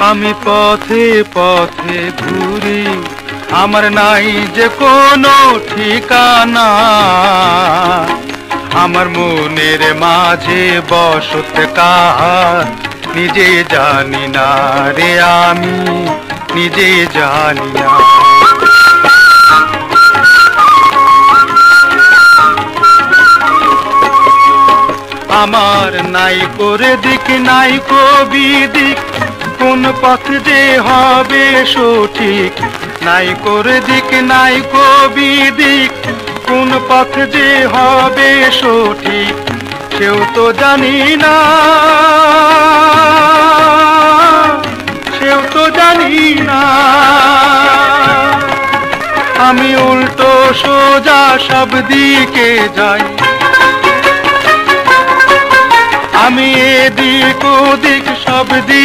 আমি পথে পথে ঘুরি, আমার নাই যে কোনো ঠিকানা। আমার মনের মাঝে বসত কার নিজে জানি না রে, আমি নিজে জানি না। আমার নাই করে দিক নাই কবি দিক, কোন পথ যে হবে সঠিক। নাই করে দিক নাই কবি দিক, কোন পথ যে হবে সঠিক সেও তো জানি না, সেও তো জানি না। আমি উল্টো সোজা সব দিকে যাই, আমি এদিক ওদিক সব দিক